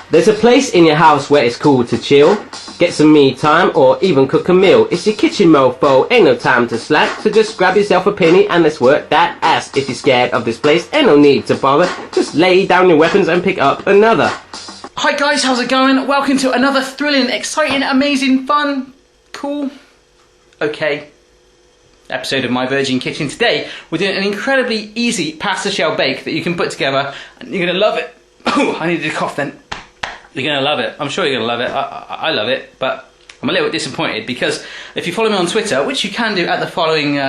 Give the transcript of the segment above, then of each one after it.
There's a place in your house where it's cool to chill, get some me time, or even cook a meal. It's your kitchen, mofo, ain't no time to slack. So just grab yourself a penny and let's work that ass. If you're scared of this place, ain't no need to bother. Just lay down your weapons and pick up another. Hi guys, how's it going? Welcome to another thrilling, exciting, amazing, fun, cool, okay episode of My Virgin Kitchen. Today we're doing an incredibly easy pasta shell bake that you can put together and you're gonna love it. Oh, I needed to cough then. You're gonna love it. I'm sure you're gonna love it. I love it, but I'm a little bit disappointed because if you follow me on Twitter, which you can do at the following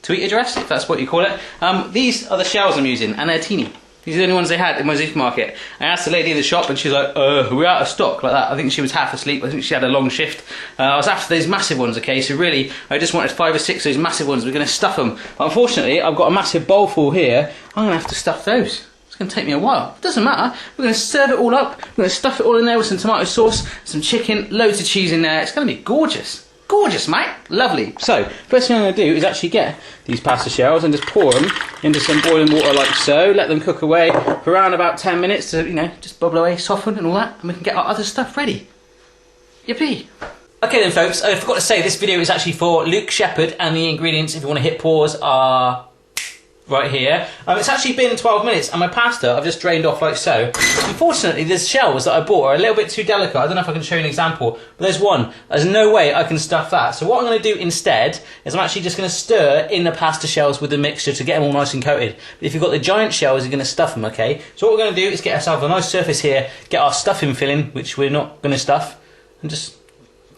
tweet address, if that's what you call it, these are the shells I'm using, and they're teeny. These are the only ones they had in my supermarket. I asked the lady in the shop and she's like, we're out of stock, like that. I think she was half asleep. I think she had a long shift. I was after those massive ones, okay? So really, I just wanted 5 or 6 of those massive ones. We're going to stuff them. But unfortunately, I've got a massive bowl full here. I'm going to have to stuff those. It's going to take me a while. It doesn't matter. We're going to serve it all up. We're going to stuff it all in there with some tomato sauce, some chicken, loads of cheese in there. It's going to be gorgeous. Gorgeous, mate. Lovely. So, first thing I'm going to do is actually get these pasta shells and just pour them into some boiling water like so. Let them cook away for around about 10 minutes to, you know, just bubble away, soften and all that. And we can get our other stuff ready. Yippee. Okay then folks, I forgot to say this video is actually for Luke Shepherd, and the ingredients, if you want to hit pause, are right here. It's actually been 12 minutes and my pasta I've just drained off like so. Unfortunately, the shells that I bought are a little bit too delicate. I don't know if I can show you an example, but there's one. There's no way I can stuff that. So what I'm going to do instead is I'm actually just going to stir in the pasta shells with the mixture to get them all nice and coated. But if you've got the giant shells, you're going to stuff them, okay? So what we're going to do is get ourselves a nice surface here, get our stuffing filling, which we're not going to stuff, and just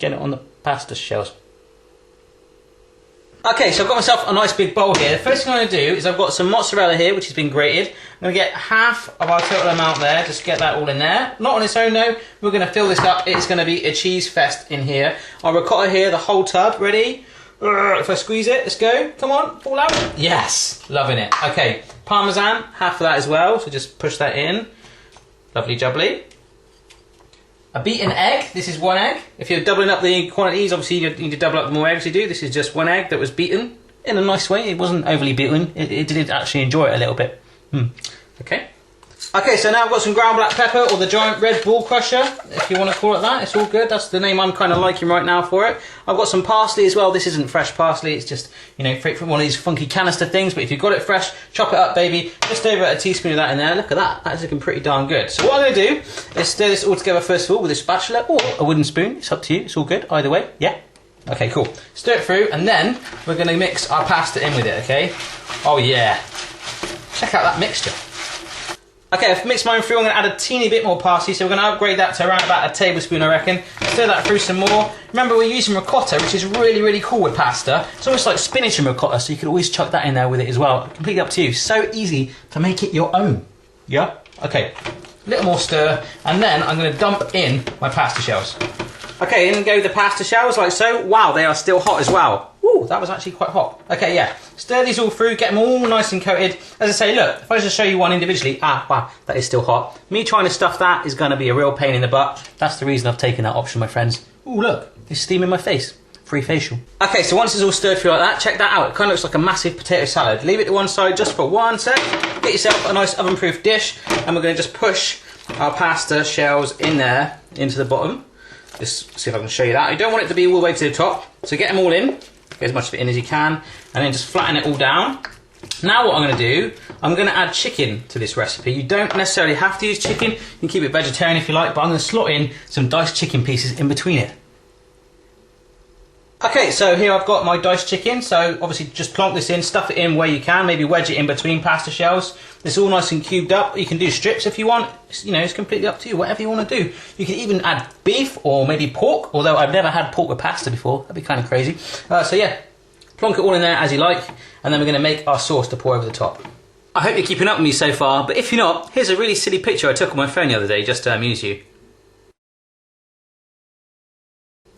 get it on the pasta shells. Okay, so I've got myself a nice big bowl here. The first thing I'm going to do is I've got some mozzarella here, which has been grated. I'm going to get half of our total amount there, just get that all in there. Not on its own though, we're going to fill this up. It's going to be a cheese fest in here. Our ricotta here, the whole tub, ready? If I squeeze it, let's go. Come on, fall out. Yes, loving it. Okay, Parmesan, half of that as well, so just push that in. Lovely jubbly. A beaten egg, this is 1 egg. If you're doubling up the quantities, obviously you need to double up the more eggs you do. This is just 1 egg that was beaten in a nice way. It wasn't overly beaten. It did actually enjoy it a little bit. Okay. Okay, so now I've got some ground black pepper, or the giant red bull crusher, if you want to call it that. It's all good. That's the name I'm kind of liking right now for it. I've got some parsley as well. This isn't fresh parsley. It's just, you know, from one of these funky canister things. But if you've got it fresh, chop it up, baby. Just over a teaspoon of that in there. Look at that. That is looking pretty darn good. So what I'm going to do is stir this all together first of all with a spatula or a wooden spoon. It's up to you. It's all good either way. Yeah? Okay, cool. Stir it through, and then we're going to mix our pasta in with it, okay? Oh, yeah. Check out that mixture. Okay, I've mixed mine through. I'm going to add a teeny bit more parsley, so we're going to upgrade that to around about a tablespoon, I reckon. Stir that through some more. Remember, we're using ricotta, which is really, really cool with pasta. It's almost like spinach and ricotta, so you could always chuck that in there with it as well. Completely up to you. So easy to make it your own. Yeah? Okay, a little more stir, and then I'm going to dump in my pasta shells. Okay, in go the pasta shells like so. Wow, they are still hot as well. Ooh, that was actually quite hot. Okay, yeah. Stir these all through, get them all nice and coated. As I say, look, if I just show you one individually, wow, that is still hot. Me trying to stuff that is going to be a real pain in the butt. That's the reason I've taken that option, my friends. Ooh, look, there's steam in my face. Free facial. Okay, so once it's all stirred through like that, check that out. It kind of looks like a massive potato salad. Leave it to one side just for 1 sec. Get yourself a nice oven-proof dish, and we're going to just push our pasta shells in there, into the bottom. Just see if I can show you that. You don't want it to be all the way to the top, so get them all in. Get as much of it in as you can, and then just flatten it all down. Now what I'm going to do, I'm going to add chicken to this recipe. You don't necessarily have to use chicken. You can keep it vegetarian if you like, but I'm going to slot in some diced chicken pieces in between it. Okay, so here I've got my diced chicken, so obviously just plonk this in, stuff it in where you can, maybe wedge it in between pasta shells. It's all nice and cubed up. You can do strips if you want. You know, it's completely up to you, whatever you want to do. You can even add beef or maybe pork, although I've never had pork with pasta before. That'd be kind of crazy. So yeah, plonk it all in there as you like, and then we're going to make our sauce to pour over the top. I hope you're keeping up with me so far, but if you're not, here's a really silly picture I took on my phone the other day just to amuse you.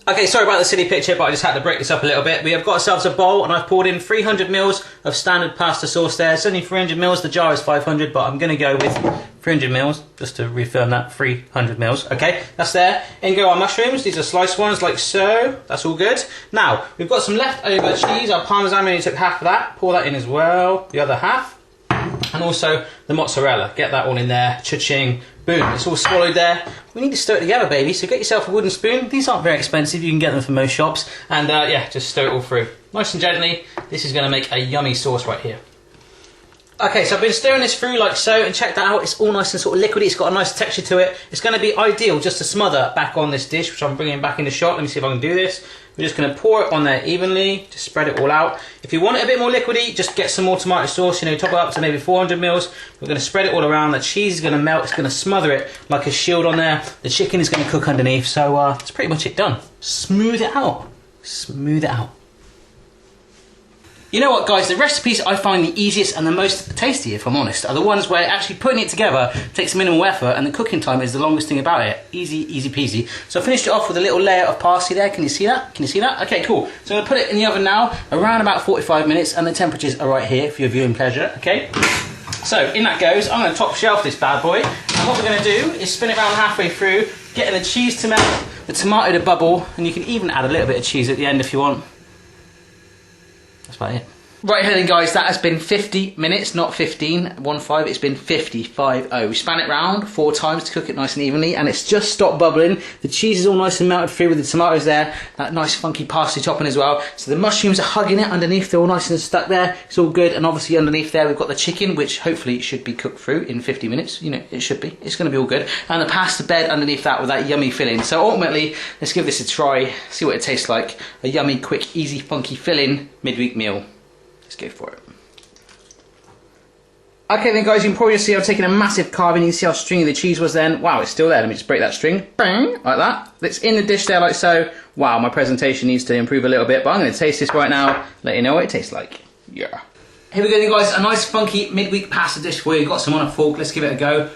Okay, sorry about the silly picture, but I just had to break this up a little bit. We have got ourselves a bowl, and I've poured in 300 mils of standard pasta sauce there. It's only 300 mils, the jar is 500, but I'm going to go with 300 mils, just to reaffirm that, 300 mils. Okay, that's there. In go our mushrooms. These are sliced ones, like so. That's all good. Now, we've got some leftover cheese. Our Parmesan, we only took half of that. Pour that in as well, the other half. And also the mozzarella. Get that all in there. Cha-ching. Boom, it's all swallowed there. We need to stir it together, baby, so get yourself a wooden spoon. These aren't very expensive, you can get them from most shops. And yeah, just stir it all through. Nice and gently. This is going to make a yummy sauce right here. Okay, so I've been stirring this through like so, and check that out, it's all nice and sort of liquidy, it's got a nice texture to it. It's going to be ideal just to smother back on this dish, which I'm bringing back in the shot. Let me see if I can do this. We're just going to pour it on there evenly, just spread it all out. If you want it a bit more liquidy, just get some more tomato sauce, you know, top it up to maybe 400 mils. We're going to spread it all around, the cheese is going to melt, it's going to smother it like a shield on there. The chicken is going to cook underneath, so that's pretty much it done. Smooth it out, smooth it out. You know what, guys, the recipes I find the easiest and the most tasty, if I'm honest, are the ones where actually putting it together takes minimal effort and the cooking time is the longest thing about it. Easy, easy peasy. So I finished it off with a little layer of parsley there. Can you see that? Can you see that? Okay, cool. So I'm going to put it in the oven now, around about 45 minutes, and the temperatures are right here for your viewing pleasure, okay? So in that goes. I'm going to top shelf this bad boy, and what we're going to do is spin it around halfway through, getting the cheese to melt, the tomato to bubble, and you can even add a little bit of cheese at the end if you want. That's about it. Right here then, guys, that has been 50 minutes, not 15, 1-5, it's been 50-5-0. We span it round 4 times to cook it nice and evenly, and it's just stopped bubbling. The cheese is all nice and melted through with the tomatoes there, that nice funky parsley topping as well. So the mushrooms are hugging it underneath, they're all nice and stuck there. It's all good, and obviously underneath there we've got the chicken, which hopefully should be cooked through in 50 minutes. You know, it should be. It's going to be all good. And the pasta bed underneath that with that yummy filling. So ultimately, let's give this a try, see what it tastes like. A yummy, quick, easy, funky filling midweek meal. Let's go for it. Okay then, guys, you can probably see I've taken a massive carving. You can see how stringy the cheese was then. Wow, it's still there. Let me just break that string. Bang, like that. It's in the dish there like so. Wow, my presentation needs to improve a little bit, but I'm going to taste this right now, let you know what it tastes like. Yeah. Here we go then, guys, a nice funky midweek pasta dish for you. Got some on a fork, let's give it a go.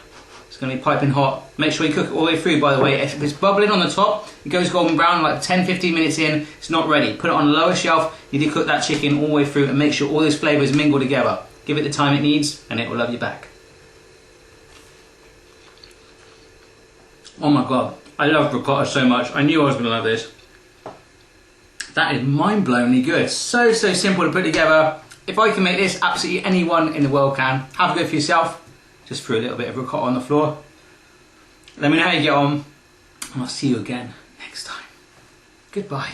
It's going to be piping hot. Make sure you cook it all the way through, by the way. If it's bubbling on the top, it goes golden brown, like 10-15 minutes in, it's not ready. Put it on the lower shelf, you need to cook that chicken all the way through and make sure all those flavours mingle together. Give it the time it needs, and it will love you back. Oh my god, I love ricotta so much. I knew I was going to love this. That is mind-blowingly good. So, so simple to put together. If I can make this, absolutely anyone in the world can. Have a go for yourself. Just threw a little bit of ricotta on the floor. Let me know how you get on, and I'll see you again next time. Goodbye.